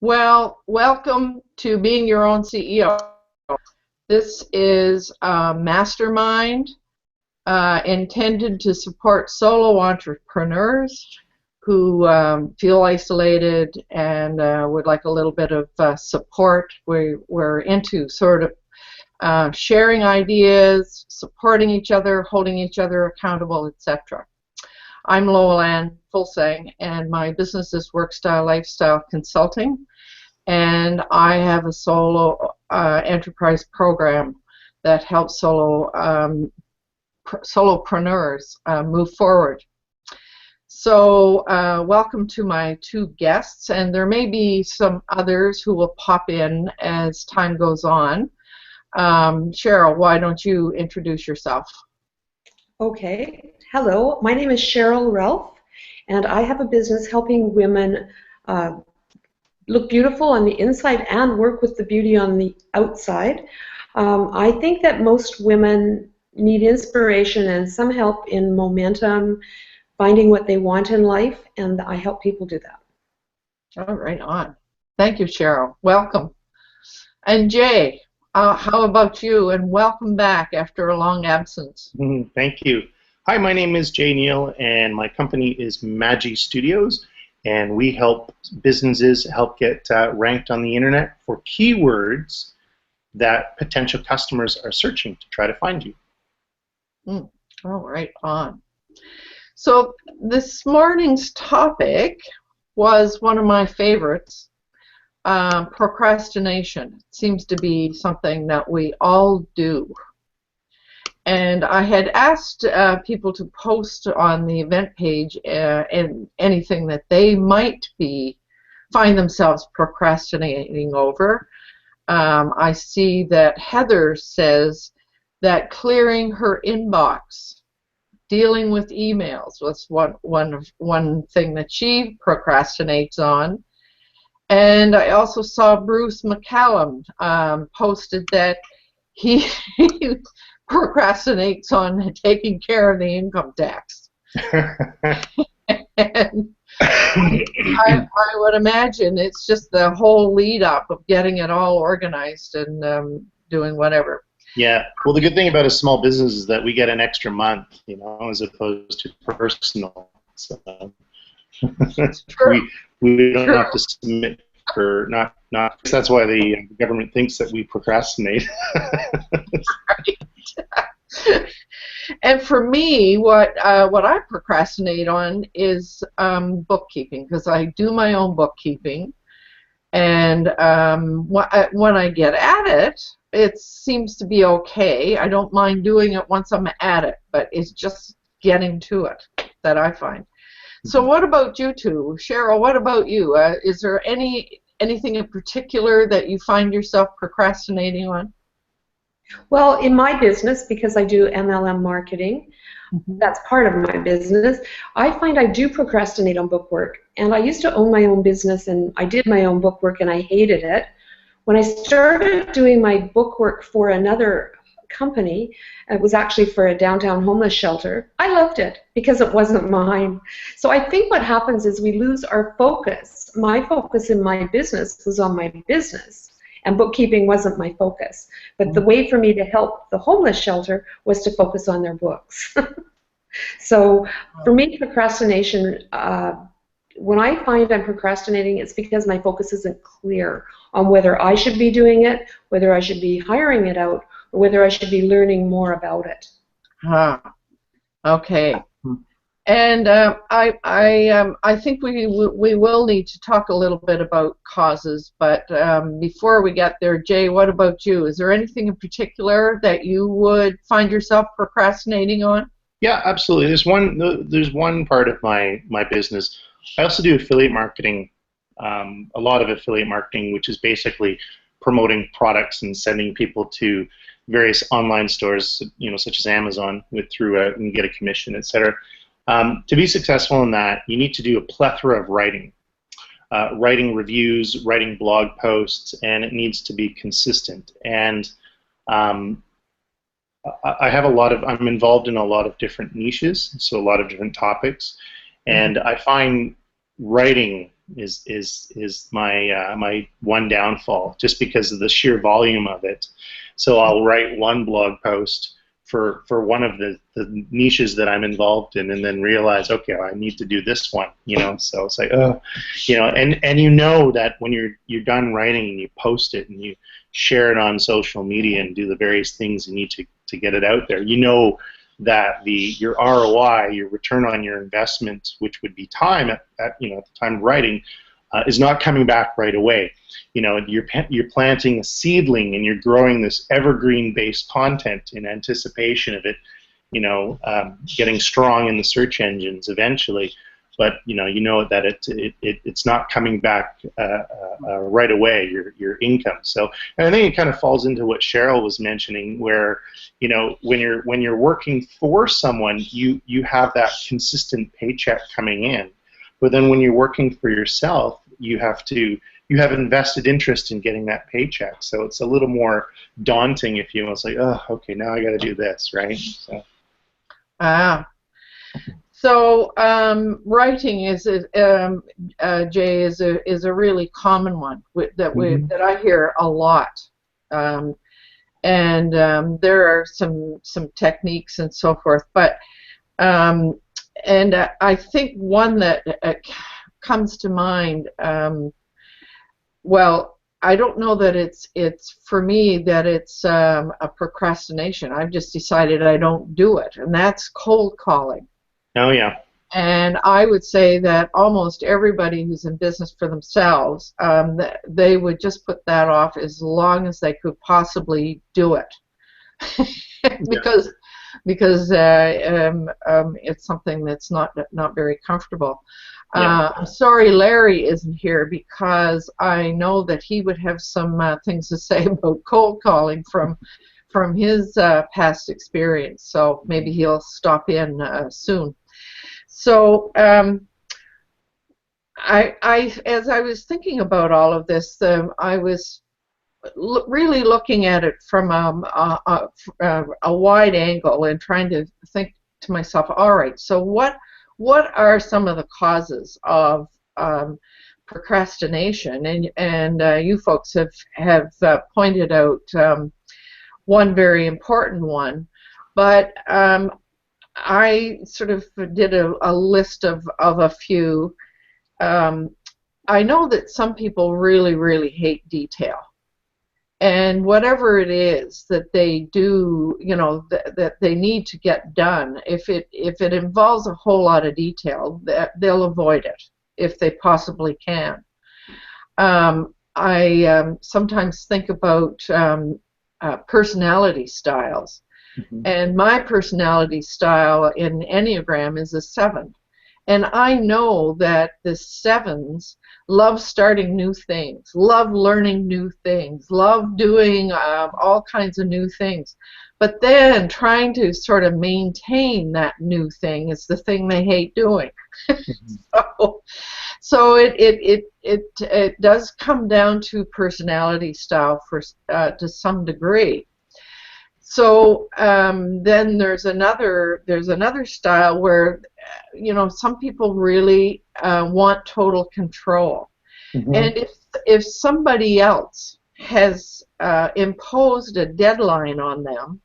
Well, welcome to Being Your Own CEO. This is a mastermind intended to support solo entrepreneurs who feel isolated and would like a little bit of support. We're into sort of sharing ideas, supporting each other, holding each other accountable, etc. I'm Lowell Ann Fulsang, and my business is Workstyle Lifestyle Consulting, and I have a solo enterprise program that helps solopreneurs move forward. So welcome to my two guests, and there may be some others who will pop in as time goes on. Cheryl, why don't you introduce yourself? Okay. Hello, my name is Cheryl Ralph, and I have a business helping women look beautiful on the inside and work with the beauty on the outside. I think that most women need inspiration and some help in momentum, finding what they want in life, and I help people do that. All right, on. Thank you, Cheryl. Welcome. And Jay, how about you? And welcome back after a long absence. Thank you. Hi, my name is Jay Neal, and my company is Magi Studios, and we help businesses get ranked on the internet for keywords that potential customers are searching to try to find you. All right, on. So this morning's topic was one of my favorites, procrastination. It seems to be something that we all do. And I had asked people to post on the event page and anything that they might find themselves procrastinating over. I see that Heather says that clearing her inbox, dealing with emails was one thing that she procrastinates on. And I also saw Bruce McCallum posted that he procrastinates on taking care of the income tax. And I would imagine it's just the whole lead up of getting it all organized and doing whatever. Yeah, well, the good thing about a small business is that we get an extra month, as opposed to personal. So we don't have to submit for not. That's why the government thinks that we procrastinate. Right. And for me, what I procrastinate on is bookkeeping, because I do my own bookkeeping, and when I get at it, it seems to be okay. I don't mind doing it once I'm at it, but it's just getting to it that I find. So what about you two? Cheryl, what about you? Is there anything in particular that you find yourself procrastinating on? Well, in my business, because I do MLM marketing, that's part of my business, I find I do procrastinate on book work. And I used to own my own business, and I did my own book work, and I hated it. When I started doing my book work for another company, it was actually for a downtown homeless shelter, I loved it because it wasn't mine. So I think what happens is we lose our focus. My focus in my business was on my business, and bookkeeping wasn't my focus. But the way for me to help the homeless shelter was to focus on their books. So for me, procrastination, when I find I'm procrastinating, it's because my focus isn't clear on whether I should be doing it, whether I should be hiring it out, or whether I should be learning more about it. Okay. And I think we will need to talk a little bit about causes, but before we get there, Jay, what about you? Is there anything in particular that you would find yourself procrastinating on? Yeah, absolutely. There's one part of my business. I also do affiliate marketing, a lot of affiliate marketing, which is basically promoting products and sending people to various online stores, such as Amazon, and get a commission, etc. To be successful in that, you need to do a plethora of writing reviews, writing blog posts, and it needs to be consistent. And I'm involved in a lot of different niches, so a lot of different topics, and I find writing is my my one downfall, just because of the sheer volume of it. So I'll write one blog post for one of the niches that I'm involved in, and then realize, okay, I need to do this one, you know. So it's like, oh, you know, and you know that when you're done writing and you post it and you share it on social media and do the various things you need to get it out there, you know that your ROI, your return on your investment, which would be time at you know, at the time of writing, is not coming back right away. You know, you're planting a seedling and you're growing this evergreen-based content in anticipation of it, you know, getting strong in the search engines eventually. But you know that it's not coming back right away, your income. So, and I think it kind of falls into what Cheryl was mentioning, where, you know, when you're working for someone, you have that consistent paycheck coming in. But then when you're working for yourself, you have invested interest in getting that paycheck. So it's a little more daunting, if you will. It's like, oh, okay, now I got to do this, right? So. So writing Jay, is a really common one that I hear a lot, and there are some techniques and so forth. But and I think one that comes to mind. Well, I don't know that it's for me that it's a procrastination. I've just decided I don't do it, and that's cold calling. Oh, yeah. And I would say that almost everybody who's in business for themselves, they would just put that off as long as they could possibly do it, because it's something that's not very comfortable. Yeah. I'm sorry Larry isn't here, because I know that he would have some things to say about cold calling from his past experience. So maybe he'll stop in soon. So as I was thinking about all of this, I was really looking at it from a wide angle and trying to think to myself, all right, so what are some of the causes of procrastination? And you folks have pointed out one very important one, but I sort of did a list of a few. I know that some people really, really hate detail. And whatever it is that they do, you know, that they need to get done, if it involves a whole lot of detail, they'll avoid it if they possibly can. I sometimes think about personality styles. Mm-hmm. And my personality style in Enneagram is a 7. And I know that the 7s love starting new things, love learning new things, love doing all kinds of new things. But then trying to sort of maintain that new thing is the thing they hate doing. Mm-hmm. So it does come down to personality style to some degree. So then there's another style where, you know, some people really want total control. Mm-hmm. And if somebody else has imposed a deadline on them,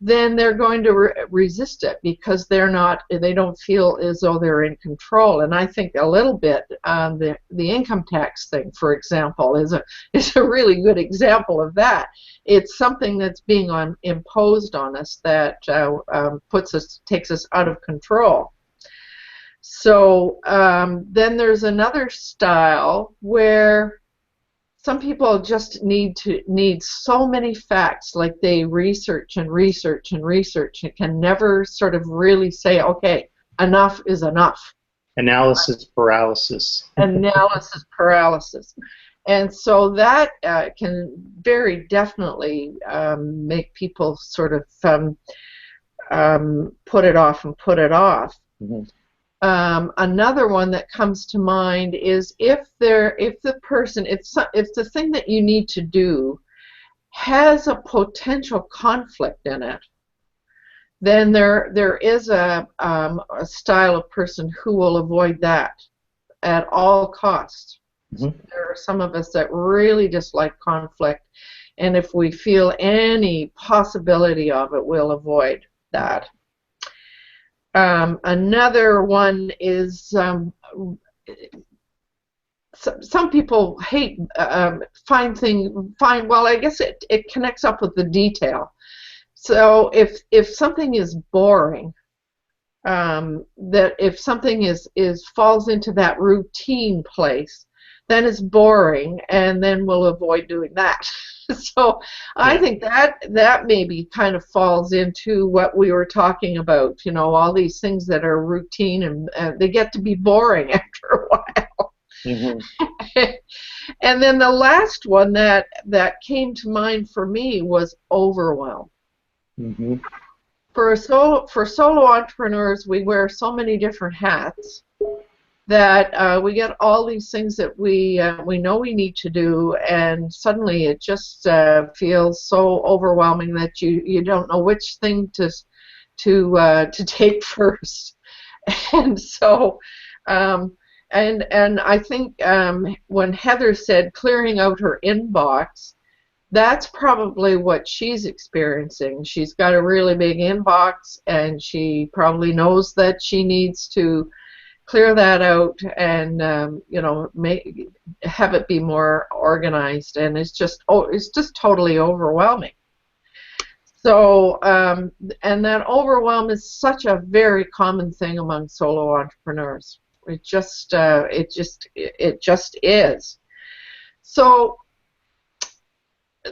then they're going to resist it, because they don't feel as though they're in control. And I think a little bit the income tax thing, for example, is a really good example of that. It's something that's being imposed on us that takes us out of control. So then there's another style where some people just need so many facts, like they research and research and research, and can never sort of really say, okay, enough is enough. Analysis paralysis. Analysis paralysis. And so that can very definitely make people sort of put it off and put it off. Mm-hmm. Another one that comes to mind is if the thing that you need to do has a potential conflict in it, then there is a style of person who will avoid that at all costs. Mm-hmm. There are some of us that really dislike conflict, and if we feel any possibility of it, we'll avoid that. Another one is some people hate well, I guess it connects up with the detail. So if something is boring, that if something falls into that routine place, then it's boring, and then we'll avoid doing that. So I think that maybe kind of falls into what we were talking about. You know, all these things that are routine, and they get to be boring after a while. Mm-hmm. And then the last one that came to mind for me was overwhelm. Mm-hmm. For solo entrepreneurs, we wear so many different hats that we get all these things that we know we need to do, and suddenly it just feels so overwhelming that you don't know which thing to take first. And so and I think when Heather said clearing out her inbox, that's probably what she's experiencing. She's got a really big inbox, and she probably knows that she needs to clear that out and have it be more organized, and it's just totally overwhelming. So and that overwhelm is such a very common thing among solo entrepreneurs. It just is. So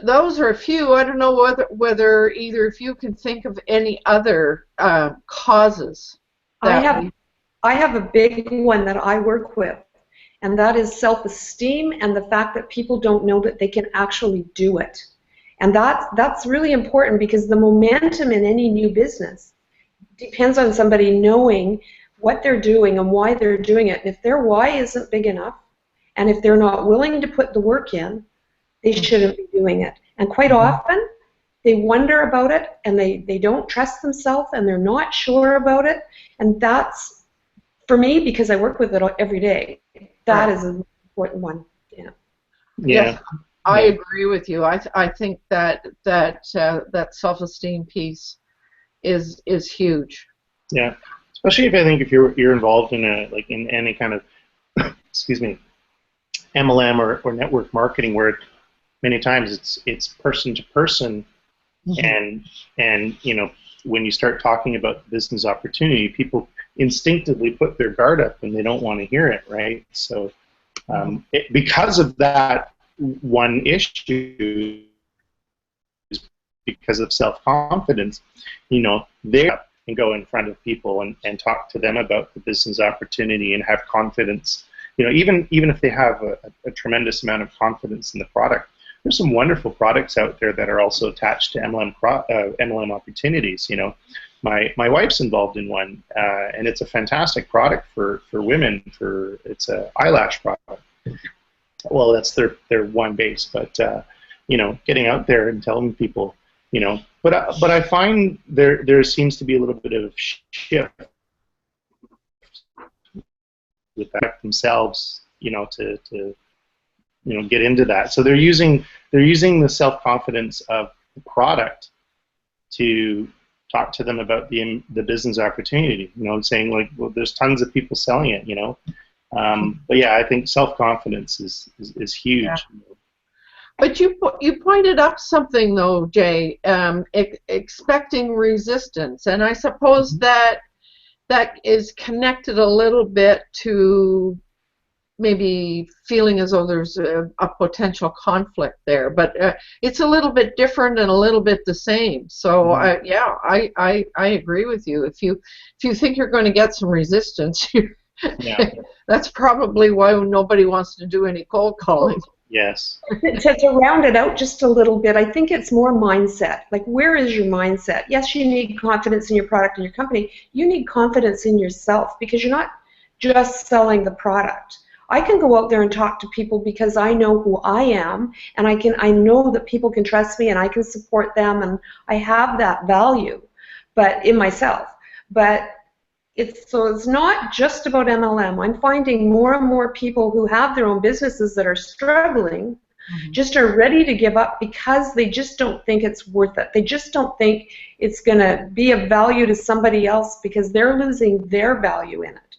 those are a few. I don't know whether either of you can think of any other causes. I have a big one that I work with, and that is self-esteem and the fact that people don't know that they can actually do it. And that's really important, because the momentum in any new business depends on somebody knowing what they're doing and why they're doing it. And if their why isn't big enough, and if they're not willing to put the work in, they shouldn't be doing it. And quite often, they wonder about it, and they don't trust themselves, and they're not sure about it. And that's, for me, because I work with it every day, that is an important one. Yeah. Yes, I agree with you. I think that self-esteem piece is huge. Yeah, especially if you're involved in in any kind of excuse me, MLM or network marketing, where many times it's person to person, mm-hmm. and when you start talking about the business opportunity, people instinctively put their guard up and they don't want to hear it, right? So because of that one issue, because of self-confidence, they can go in front of people and talk to them about the business opportunity and have confidence. Even if they have a tremendous amount of confidence in the product, there's some wonderful products out there that are also attached to MLM opportunities. My wife's involved in one, and it's a fantastic product for women. It's an eyelash product. Well, that's their one base, but getting out there and telling people, but I find there seems to be a little bit of shift with that themselves, to get into that. So they're using the self-confidence of the product to talk to them about the business opportunity. Saying like, well, there's tons of people selling it. But yeah, I think self-confidence is huge. Yeah. But you pointed up something though, Jay, expecting resistance, and I suppose that is connected a little bit to maybe feeling as though there's a potential conflict there, but it's a little bit different and a little bit the same. So I agree with you. If you think you're going to get some resistance, that's probably why nobody wants to do any cold calling. Yes. To round it out just a little bit, I think it's more mindset. Like, where is your mindset? Yes, you need confidence in your product and your company. You need confidence in yourself, because you're not just selling the product. I can go out there and talk to people because I know who I am, and I know that people can trust me and I can support them, and I have that value, but in myself. But it's not just about MLM. I'm finding more and more people who have their own businesses that are struggling just are ready to give up because they just don't think it's worth it. They just don't think it's going to be of value to somebody else because they're losing their value in it,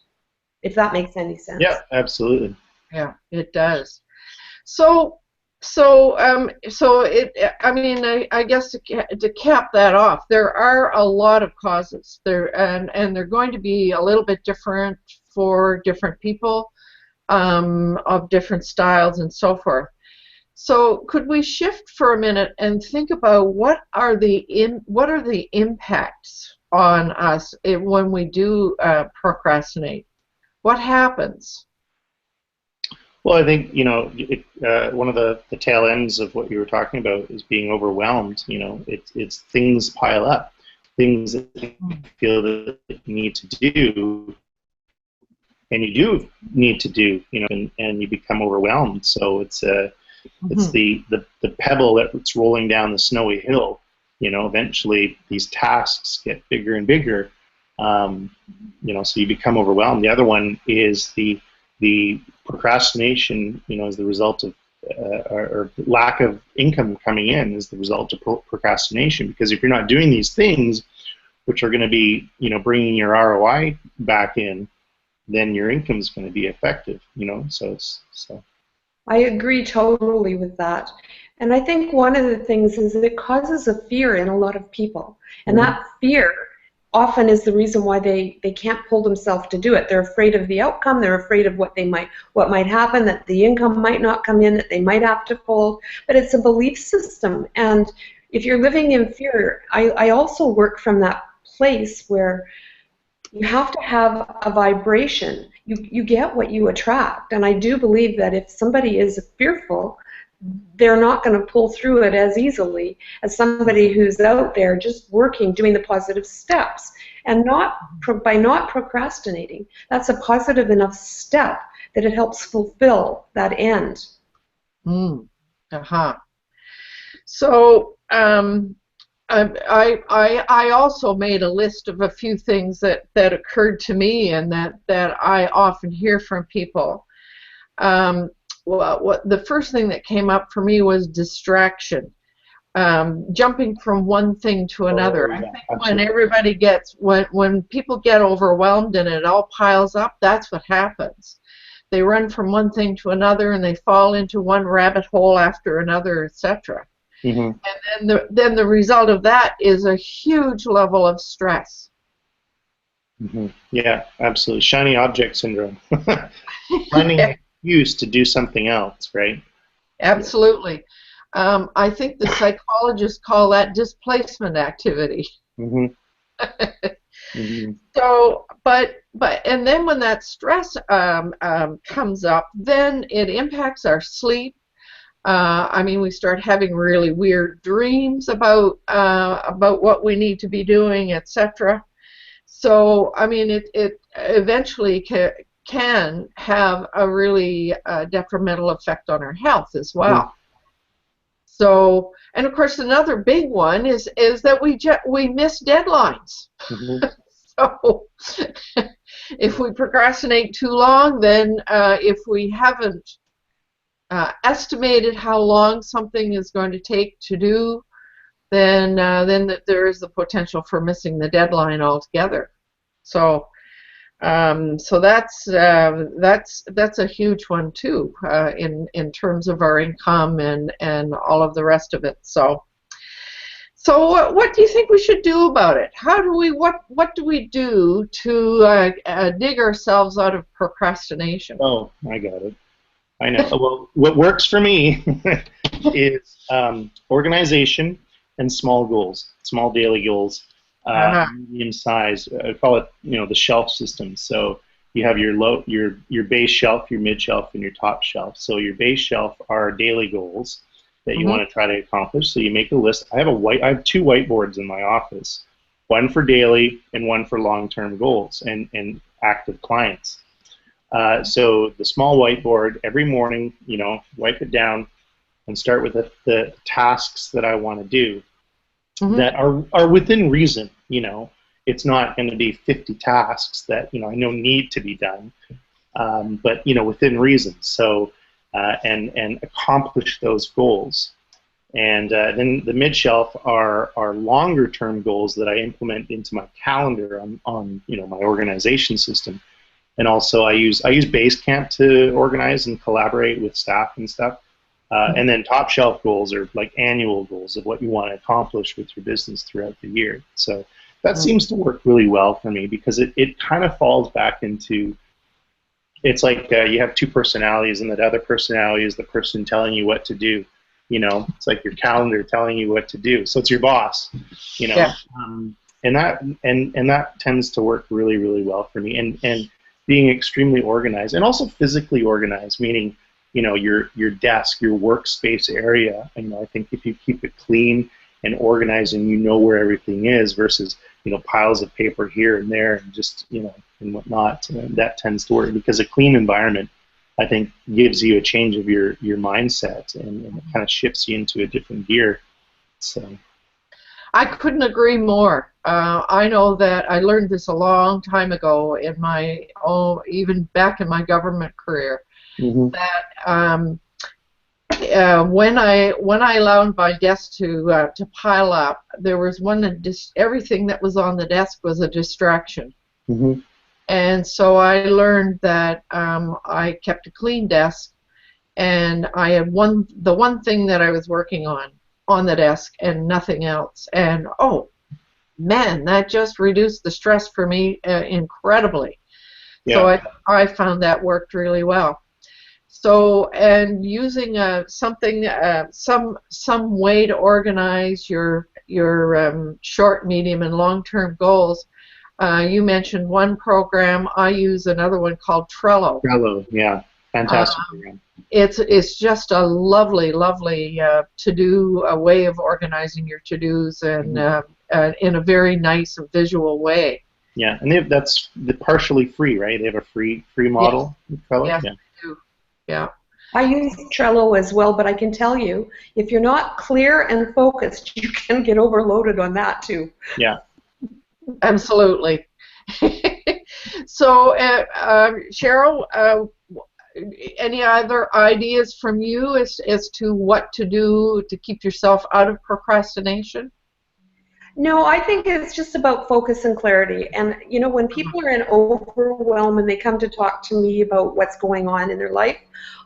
if that makes any sense. Yeah, absolutely. Yeah, it does. So it. I mean, I guess to cap that off, there are a lot of causes there, and they're going to be a little bit different for different people, of different styles and so forth. So could we shift for a minute and think about what are the impacts on us when we do procrastinate? What happens? Well, I think, one of the tail ends of what you were talking about is being overwhelmed. It's things pile up, things that you feel that you need to do, and you do need to do, and you become overwhelmed. So it's the pebble that's rolling down the snowy hill. Eventually these tasks get bigger and bigger. So you become overwhelmed. The other one is the procrastination, as the result of or lack of income coming in as the result of procrastination. Because if you're not doing these things, which are going to be, bringing your ROI back in, then your income is going to be effective. So. I agree totally with that. And I think one of the things is that it causes a fear in a lot of people. And that fear often is the reason why they can't pull themselves to do it. They're afraid of the outcome. They're afraid of what might happen, that the income might not come in, that they might have to fold. But it's a belief system. And if you're living in fear, I also work from that place where you have to have a vibration. You get what you attract. And I do believe that if somebody is fearful, they're not going to pull through it as easily as somebody who's out there just working, doing the positive steps. And by not procrastinating, that's a positive enough step that it helps fulfill that end. So I also made a list of a few things that occurred to me and that I often hear from people. Well, the first thing that came up for me was distraction, jumping from one thing to another. I think when people get overwhelmed and it all piles up, that's what happens. They run from one thing to another and they fall into one rabbit hole after another, etc. And then the result of that is a huge level of stress. Yeah, absolutely. Shiny object syndrome. Finding an excuse to do something else, right? Absolutely. I think the psychologists call that displacement activity. So, and then when that stress comes up, then it impacts our sleep. I mean, we start having really weird dreams about what we need to be doing, etc. So, I mean, it eventually can have a really detrimental effect on our health as well. So, and of course, another big one is that we miss deadlines. So, if we procrastinate too long, then if we haven't estimated how long something is going to take to do, then there is the potential for missing the deadline altogether. So that's a huge one too, in terms of our income and all of the rest of it. So what do you think we should do about it? What do we do to dig ourselves out of procrastination? Oh, I got it. I know. Well, what works for me is organization and small goals, small daily goals, medium size. I call it, the shelf system. So you have your base shelf, your mid shelf, and your top shelf. So your base shelf are daily goals that you want to try to accomplish. So you make a list. I have 2 whiteboards in my office, one for daily and one for long-term goals and active clients. So the small whiteboard, every morning, wipe it down and start with the tasks that I want to do that are within reason. it's not going to be 50 tasks that I know need to be done, but within reason. So and accomplish those goals. And then the mid shelf are longer term goals that I implement into my calendar on my organization system. And also I use Basecamp to organize and collaborate with staff and stuff. And then top shelf goals are like annual goals of what you want to accomplish with your business throughout the year. So that seems to work really well for me, because it kind of falls back into, it's like you have two personalities, and that other personality is the person telling you what to do. It's like your calendar telling you what to do. So it's your boss, Yeah. And that tends to work really, really well for me. And being extremely organized, and also physically organized, meaning your desk, your workspace area. I think if you keep it clean and organized, and where everything is, versus piles of paper here and there, and just and whatnot, that tends to work, because a clean environment, I think, gives you a change of your mindset, and it kind of shifts you into a different gear. So I couldn't agree more. I know that I learned this a long time ago in even back in my government career. Mm-hmm. That when I allowed my desk to pile up, there was everything that was on the desk was a distraction. Mm-hmm. And so I learned that I kept a clean desk, and I had the one thing that I was working on the desk, and nothing else. And oh man, that just reduced the stress for me incredibly. Yeah. So I found that worked really well. So, and using some way to organize your short, medium, and long-term goals. You mentioned one program. I use another one called Trello. Trello, yeah, fantastic program. It's just a lovely, lovely to-do way of organizing your to-dos, and in a very nice and visual way. Yeah, and that's partially free, right? They have a free model with Trello. Yes, yeah. they do. Yeah. I use Trello as well, but I can tell you, if you're not clear and focused, you can get overloaded on that too. Yeah. Absolutely. So, Cheryl, any other ideas from you as to what to do to keep yourself out of procrastination? No, I think it's just about focus and clarity. And, when people are in overwhelm and they come to talk to me about what's going on in their life,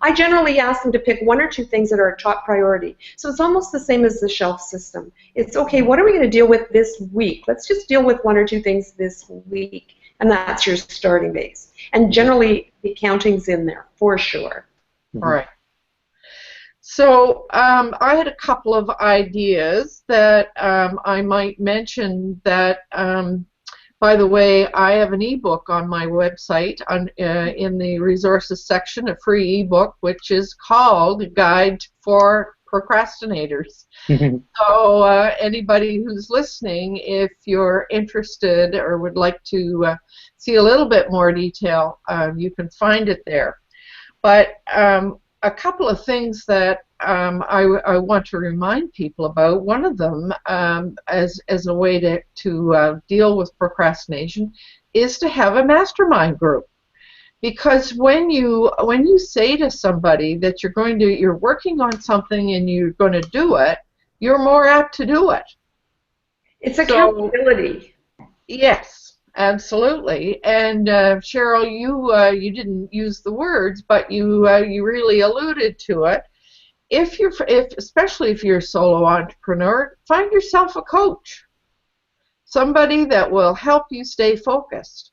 I generally ask them to pick one or two things that are a top priority. So it's almost the same as the shelf system. It's, okay, what are we going to deal with this week? Let's just deal with one or two things this week. And that's your starting base. And generally, the accounting's in there, for sure. All right. So I had a couple of ideas that I might mention. That, by the way, I have an ebook on my website in the resources section, a free ebook, which is called Guide for Procrastinators. So anybody who's listening, if you're interested or would like to see a little bit more detail, you can find it there. But a couple of things that I want to remind people about. One of them, as a way to deal with procrastination, is to have a mastermind group. Because when you say to somebody that you're working on something and you're going to do it, you're more apt to do it. It's accountability. Yes, absolutely. And Cheryl, you didn't use the words, but you really alluded to it. Especially if you're a solo entrepreneur, find yourself a coach, somebody that will help you stay focused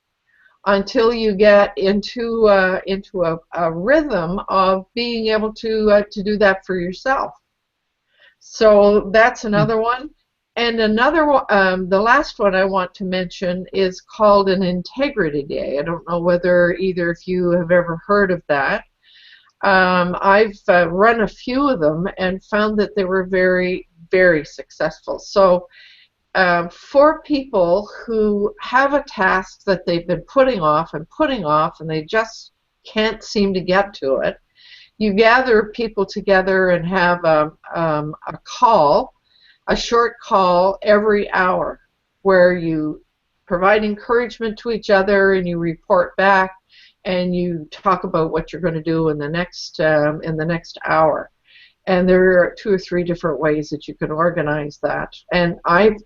until you get into a rhythm of being able to do that for yourself. So that's another one. And another one, the last one I want to mention is called an Integrity Day. I don't know whether either of you have ever heard of that. I've run a few of them and found that they were very, very successful. So for people who have a task that they've been putting off and they just can't seem to get to it, you gather people together and have a call, a short call every hour, where you provide encouragement to each other, and you report back, and you talk about what you're going to do in the next hour. And there are 2 or 3 different ways that you can organize that. And I've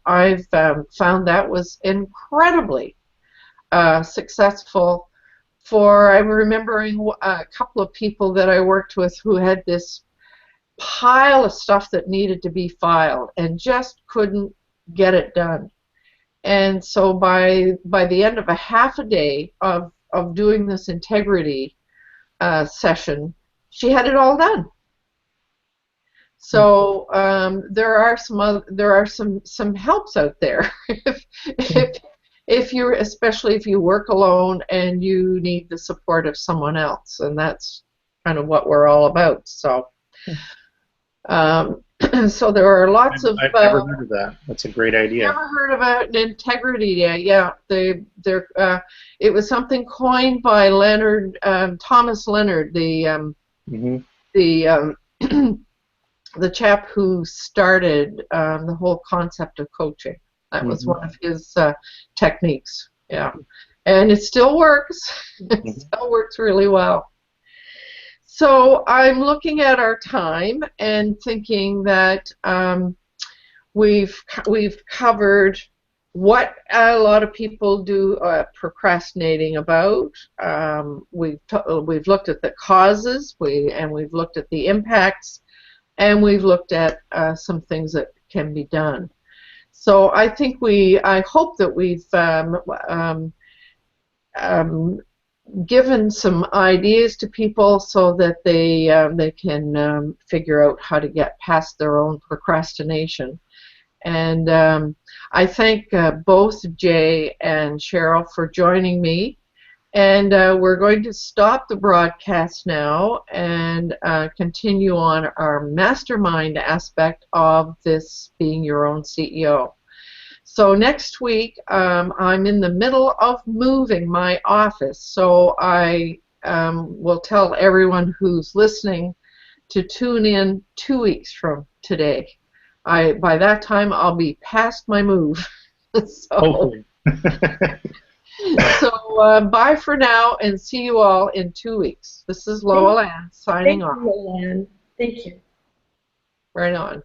found that was incredibly successful. I'm remembering a couple of people that I worked with who had this pile of stuff that needed to be filed and just couldn't get it done. And so by the end of a half a day of doing this integrity session, she had it all done. So there are some helps out there if you're, especially if you work alone and you need the support of someone else, and that's kind of what we're all about. So so there are lots of. I've never heard of that. That's a great idea. Never heard about integrity yet? Yeah, it was something coined by Thomas Leonard, the the chap who started the whole concept of coaching. That was one of his techniques. Yeah, and it still works. It still works really well. So I'm looking at our time and thinking that we've covered what a lot of people do procrastinating about. We've looked at the causes, and we've looked at the impacts, and we've looked at some things that can be done. So I think I hope that we've given some ideas to people so that they can figure out how to get past their own procrastination. And I thank both Jay and Cheryl for joining me. And we're going to stop the broadcast now and continue on our mastermind aspect of this being your own CEO. So next week, I'm in the middle of moving my office, so I will tell everyone who's listening to tune in 2 weeks from today. By that time, I'll be past my move. Hopefully. So bye for now, and see you all in 2 weeks. This is Loa Ann signing off. Thank you, Loa Ann. Thank you. Right on.